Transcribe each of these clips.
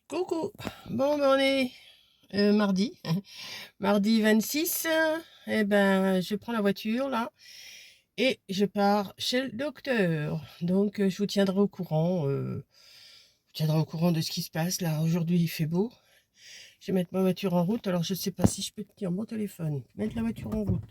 Coucou. Bon, ben on est mardi, mardi 26. Eh ben, je prends la voiture là et je pars chez le docteur. Donc, je vous tiendrai au courant. Je vous tiendrai au courant de ce qui se passe là. Aujourd'hui, il fait beau. Je vais mettre ma voiture en route. Alors, je sais pas si je peux tenir mon téléphone, mettre la voiture en route.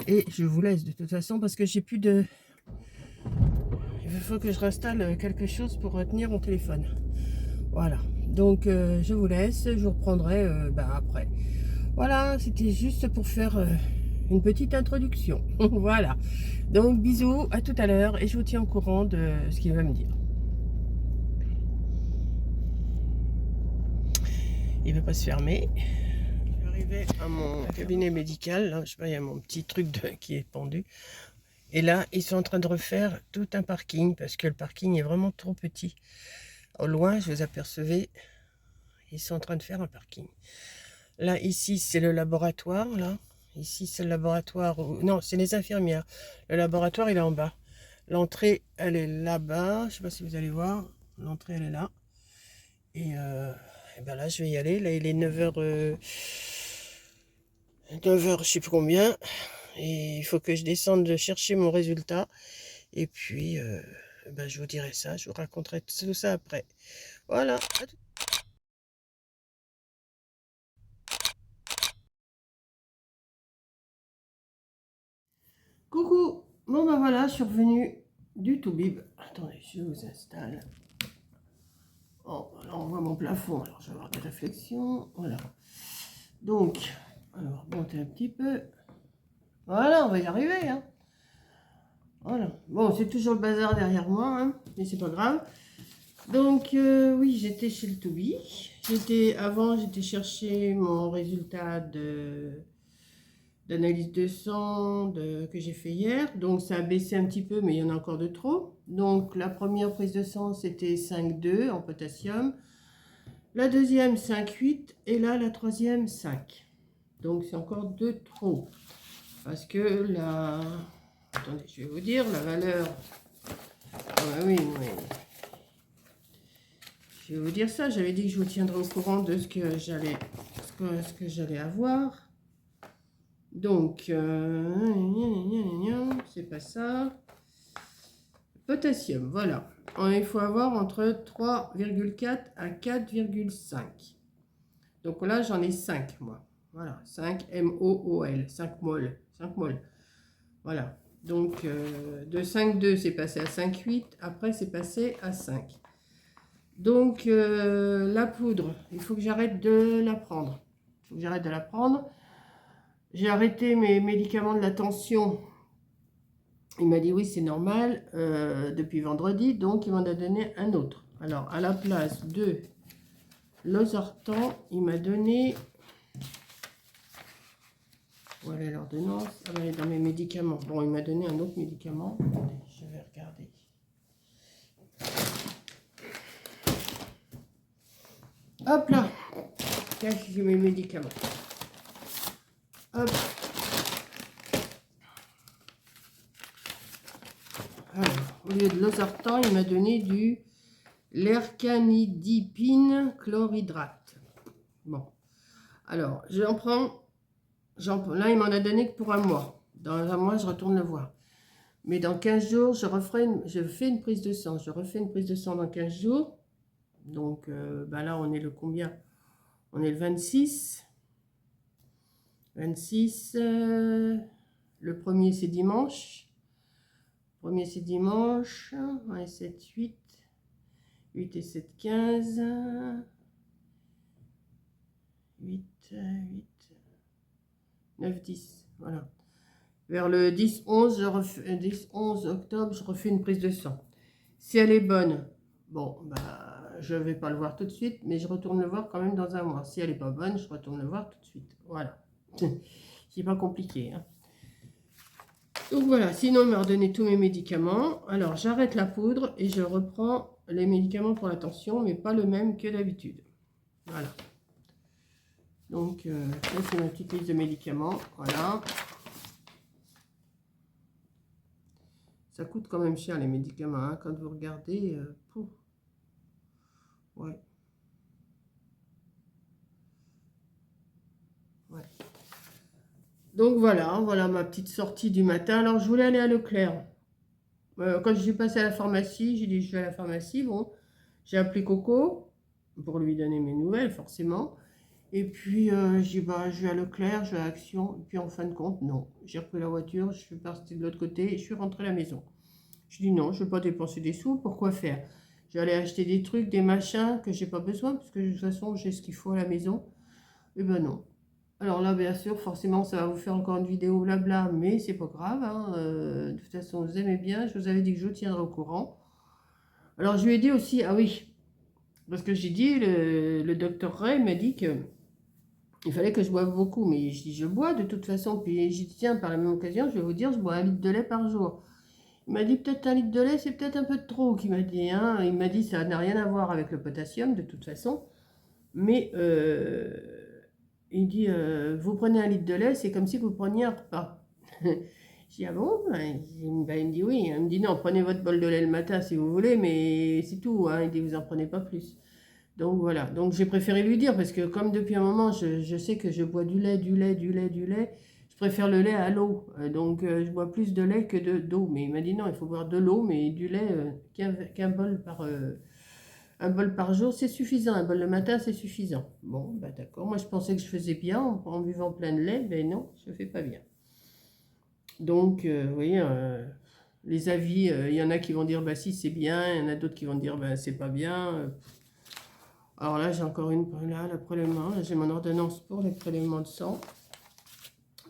Et je vous laisse de toute façon parce que j'ai plus de. Il faut que je réinstalle quelque chose pour retenir mon téléphone. Voilà. Donc, je vous laisse. Je vous reprendrai après. Voilà, c'était juste pour faire une petite introduction. Voilà. Donc, bisous, à tout à l'heure et je vous tiens au courant de ce qu'il va me dire. Il ne veut pas se fermer. Je suis arrivée à mon cabinet médical. Là, je sais pas, il y a mon petit truc qui est pendu. Et là, ils sont en train de refaire tout un parking parce que le parking est vraiment trop petit. Au loin, je vous apercevais, ils sont en train de faire un parking. Là, ici, c'est le laboratoire, là. Ici, c'est le laboratoire. Non, c'est les infirmières. Le laboratoire, il est en bas. L'entrée, elle est là-bas. Je ne sais pas si vous allez voir. L'entrée, elle est là. Et ben là, je vais y aller. Là, il est 9h. 9h, je sais plus combien. Et il faut que je descende de chercher mon résultat. Et puis, je vous dirai ça. Je vous raconterai tout ça après. Voilà. Coucou. Bon, ben voilà, je suis revenue du Toubib. Attendez, je vous installe. Oh, là, on voit mon plafond. Alors, je vais avoir des réflexions. Voilà. Donc, alors, monter un petit peu. Voilà, on va y arriver. Hein. Voilà. Bon, c'est toujours le bazar derrière moi, hein, mais c'est pas grave. Donc, oui, j'étais chez le Toby. Avant, j'étais chercher mon résultat d'analyse de sang que j'ai fait hier. Donc, ça a baissé un petit peu, mais il y en a encore de trop. Donc, la première prise de sang, c'était 5,2 en potassium. La deuxième, 5,8. Et là, la troisième, 5. Donc, c'est encore de trop. Parce que la... Attendez, je vais vous dire, la valeur... Ah oui, oui. Je vais vous dire ça. J'avais dit que je vous tiendrais au courant de ce que j'allais avoir. Donc, c'est pas ça. Potassium, voilà. Il faut avoir entre 3,4 à 4,5. Donc là, j'en ai 5, moi. Voilà, 5 MOOL, 5 moles. 5 moles. Voilà. Donc, de 5,2, c'est passé à 5,8. Après, c'est passé à 5. Donc, la poudre, il faut que j'arrête de la prendre. Il faut que j'arrête de la prendre. J'ai arrêté mes médicaments de la tension. Il m'a dit oui, c'est normal, depuis vendredi. Donc, il m'en a donné un autre. Alors, à la place de Losartan, il m'a donné... Voilà l'ordonnance. Ah ben, elle est dans mes médicaments. Bon, il m'a donné un autre médicament. Attendez, je vais regarder. Hop là. Là, j'ai mes médicaments. Hop. Alors, au lieu de Losartan, il m'a donné du l'ercanidipine chlorhydrate. Bon. Alors, j'en prends. Là, il m'en a donné que pour un mois. Dans un mois, je retourne le voir. Mais dans 15 jours, je fais une prise de sang. Je refais une prise de sang dans 15 jours. Donc, là, on est le combien? On est le 26. 26. Le premier, c'est dimanche. Le premier, c'est dimanche. 1 et 7, 8. 8 et 7, 15. 8, 8, 9, 10. Voilà. Vers le 10-11, 10-11 octobre, je refais une prise de sang. Si elle est bonne, bon, je ne vais pas le voir tout de suite, mais je retourne le voir quand même dans un mois. Si elle n'est pas bonne, je retourne le voir tout de suite. Voilà. C'est pas compliqué. Hein. Donc voilà, sinon il m'a redonné tous mes médicaments. Alors j'arrête la poudre et je reprends les médicaments pour la tension, mais pas le même que d'habitude. Voilà. Donc ça c'est ma petite liste de médicaments. Voilà. Ça coûte quand même cher les médicaments, hein, quand vous regardez. Ouais. Donc voilà, voilà ma petite sortie du matin. Alors je voulais aller à Leclerc. Quand je suis passée à la pharmacie, j'ai dit je vais à la pharmacie. Bon, j'ai appelé Coco pour lui donner mes nouvelles, forcément. Et puis j'ai dit bah, je vais à Leclerc, je vais à Action. Et puis en fin de compte, non. J'ai repris la voiture, je suis partie de l'autre côté et je suis rentrée à la maison. Je dis non, je ne veux pas dépenser des sous, pourquoi faire? Je vais aller acheter des trucs, des machins que j'ai pas besoin, parce que de toute façon j'ai ce qu'il faut à la maison. Eh ben non. Alors là, bien sûr, forcément, ça va vous faire encore une vidéo blabla, mais c'est pas grave, hein. De toute façon, vous aimez bien, je vous avais dit que je vous tiendrai au courant. Alors je lui ai dit aussi, ah oui, parce que j'ai dit, le docteur Ray m'a dit que il fallait que je boive beaucoup, mais je dis, je bois de toute façon, puis j'ai dit, tiens, par la même occasion, je vais vous dire, je bois 1 litre de lait par jour. Il m'a dit peut-être 1 litre de lait, c'est peut-être un peu trop, qu'il m'a dit, hein. Il m'a dit ça n'a rien à voir avec le potassium de toute façon, mais il dit vous prenez 1 litre de lait, c'est comme si vous preniez un repas. Je dis ah bon? Il me dit oui. Il me dit non, prenez votre bol de lait le matin si vous voulez, mais c'est tout, hein. Il dit vous en prenez pas plus. Donc voilà, donc j'ai préféré lui dire parce que comme depuis un moment je sais que je bois du lait, je préfère le lait à l'eau. Donc je bois plus de lait que d'eau. Mais il m'a dit non, il faut boire de l'eau, mais du lait qu'un bol un bol par jour, c'est suffisant. Un bol le matin, c'est suffisant. Bon, bah d'accord. Moi je pensais que je faisais bien en buvant plein de lait, mais non, je fais pas bien. Donc vous voyez, les avis, il y en a qui vont dire bah si c'est bien, il y en a d'autres qui vont dire bah c'est pas bien. Alors là, j'ai encore le prélèvement. Là, j'ai mon ordonnance pour les prélèvements de sang.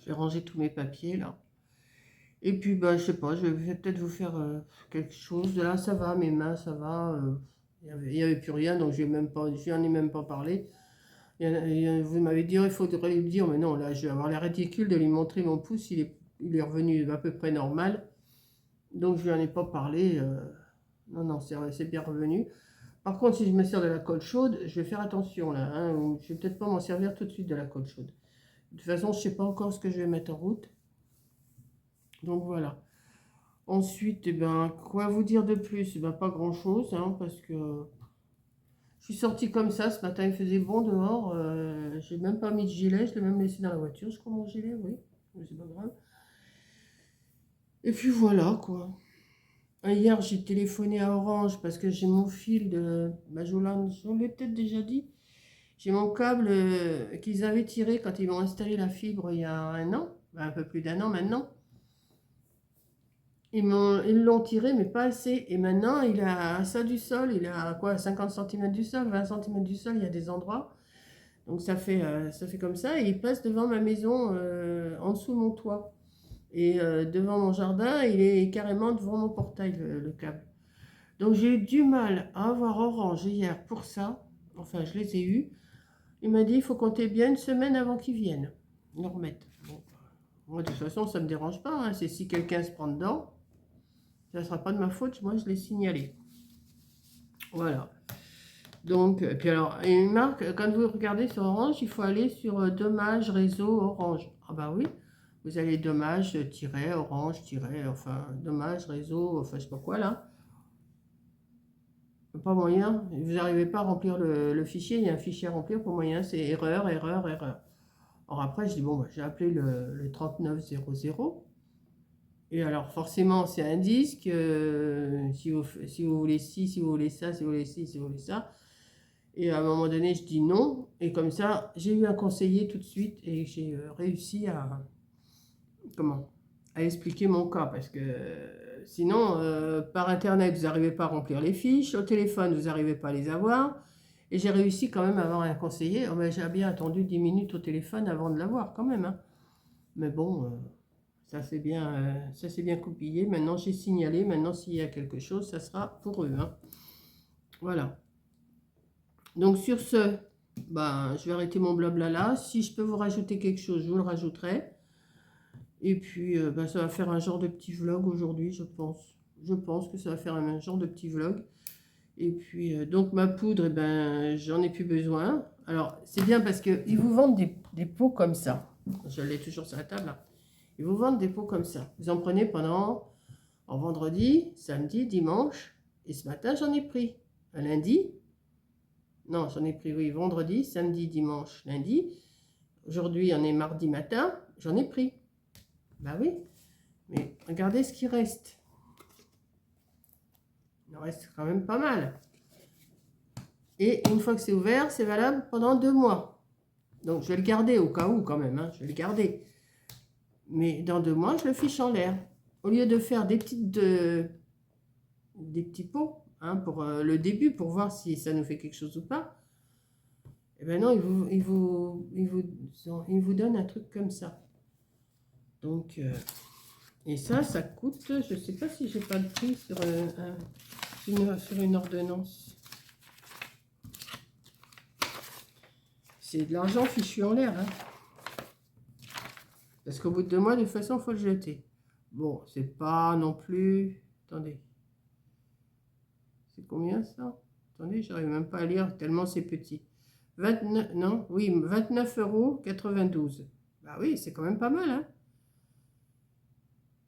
Je vais ranger tous mes papiers là. Et puis, bah, je sais pas, je vais peut-être vous faire quelque chose. Là, ça va, mes mains, ça va. Il n'y avait plus rien, donc je n'en ai même pas parlé. Vous m'avez dit, il faudrait lui dire, mais non, là, je vais avoir l'air ridicule de lui montrer mon pouce. Il est revenu à peu près normal. Donc, je lui en ai pas parlé. Non, non, c'est bien revenu. Par contre, si je me sers de la colle chaude, je vais faire attention là, hein. Je vais peut-être pas m'en servir tout de suite de la colle chaude. De toute façon, je sais pas encore ce que je vais mettre en route. Donc voilà. Ensuite, eh ben, quoi vous dire de plus? Eh ben, pas grand-chose, hein, parce que je suis sortie comme ça. Ce matin, il faisait bon dehors. J'ai même pas mis de gilet. Je l'ai même laissé dans la voiture, je crois, mon gilet, oui. Mais c'est pas grave. Et puis voilà, quoi. Hier, j'ai téléphoné à Orange parce que j'ai mon fil de... Bah, je vous l'ai peut-être déjà dit. J'ai mon câble qu'ils avaient tiré quand ils m'ont installé la fibre il y a 1 an, un peu plus d'1 an maintenant. Ils l'ont tiré, mais pas assez. Et maintenant, il a ça du sol, il a quoi, 50 cm du sol, 20 cm du sol, il y a des endroits. Donc ça fait comme ça, et il passe devant ma maison, en dessous de mon toit. Et devant mon jardin, il est carrément devant mon portail, le câble. Donc j'ai eu du mal à avoir Orange hier pour ça. Enfin, je les ai eus. Il m'a dit, il faut compter bien 1 semaine avant qu'ils viennent nous remettre. Bon, moi, de toute façon, ça ne me dérange pas, hein. C'est si quelqu'un se prend dedans, ça ne sera pas de ma faute, moi, je l'ai signalé. Voilà. Donc, puis alors, une marque, quand vous regardez sur Orange, il faut aller sur Dommage Réseau Orange. Ah bah oui, vous allez Dommage, Orange, enfin, Dommage Réseau, enfin, je sais pas quoi, là. Pas moyen, vous n'arrivez pas à remplir le fichier, il y a un fichier à remplir, pour moyen, c'est erreur, erreur, erreur. Alors après, je dis, bon, bah, j'ai appelé le 3900. Et alors, forcément, c'est un disque. Si vous voulez ci, si vous voulez ça, si vous voulez ci, si vous voulez ça. Et à un moment donné, je dis non. Et comme ça, j'ai eu un conseiller tout de suite et j'ai réussi comment, à expliquer mon cas. Parce que sinon, par Internet, vous n'arrivez pas à remplir les fiches. Au téléphone, vous n'arrivez pas à les avoir. Et j'ai réussi quand même à avoir un conseiller. Oh, ben, j'ai bien attendu 10 minutes au téléphone avant de l'avoir quand même, hein. Mais bon, ça s'est bien coupillé. Maintenant, j'ai signalé. Maintenant, s'il y a quelque chose, ça sera pour eux, hein. Voilà. Donc sur ce, ben, je vais arrêter mon blabla là. Si je peux vous rajouter quelque chose, je vous le rajouterai. Et puis, ben, ça va faire un genre de petit vlog aujourd'hui, je pense. Je pense que ça va faire un genre de petit vlog. Et puis, donc ma poudre, eh ben, j'en ai plus besoin. Alors, c'est bien parce qu'ils vous vendent des pots comme ça. Je l'ai toujours sur la table, là. Ils vous vendent des pots comme ça. Vous en prenez pendant en vendredi, samedi, dimanche. Et ce matin, j'en ai pris. Un lundi. Non, j'en ai pris, oui, vendredi, samedi, dimanche, lundi. Aujourd'hui, on est mardi matin. J'en ai pris. Bah oui, mais regardez ce qui reste. Il en reste quand même pas mal. Et une fois que c'est ouvert, c'est valable pendant 2 mois. Donc je vais le garder au cas où quand même, hein, je vais le garder. Mais dans 2 mois, je le fiche en l'air. Au lieu de faire des petits pots hein, pour le début, pour voir si ça nous fait quelque chose ou pas, eh ben non, il vous donne un truc comme ça. Donc, et ça coûte, je ne sais pas si j'ai pas le prix sur, sur une ordonnance. C'est de l'argent fichu en l'air. Hein. Parce qu'au bout de 2 mois, de toute façon, il faut le jeter. Bon, c'est pas non plus... Attendez. C'est combien ça? Attendez, j'arrive même pas à lire tellement c'est petit. 29, non, oui, 29,92 €. Bah oui, c'est quand même pas mal, hein.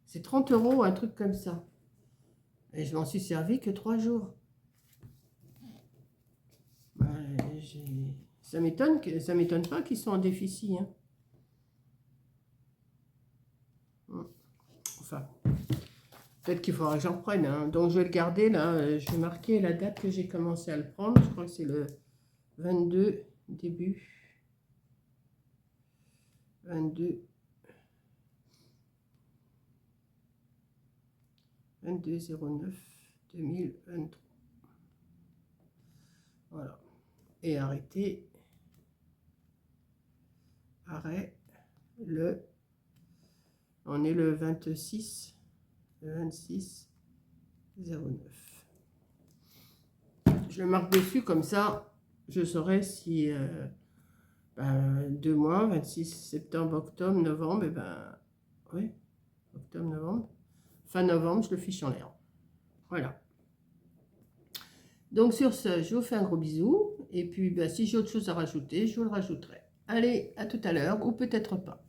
C'est 30 €, un truc comme ça. Et je m'en suis servi que 3 jours. Bah, ça m'étonne pas qu'ils soient en déficit, hein. Enfin, peut-être qu'il faudra que j'en prenne, hein. Donc je vais le garder là. Je vais marquer la date que j'ai commencé à le prendre. Je crois que c'est le 22 début. 22 09 2023. Voilà. Et arrêter. Arrêt le. On est le 26. Le 26 09. Je le marque dessus comme ça. Je saurai si 2 mois, 26 septembre, octobre, novembre, et ben oui, octobre, novembre. Fin novembre, je le fiche en l'air. Voilà. Donc sur ce, je vous fais un gros bisou. Et puis si j'ai autre chose à rajouter, je vous le rajouterai. Allez, à tout à l'heure, ou peut-être pas.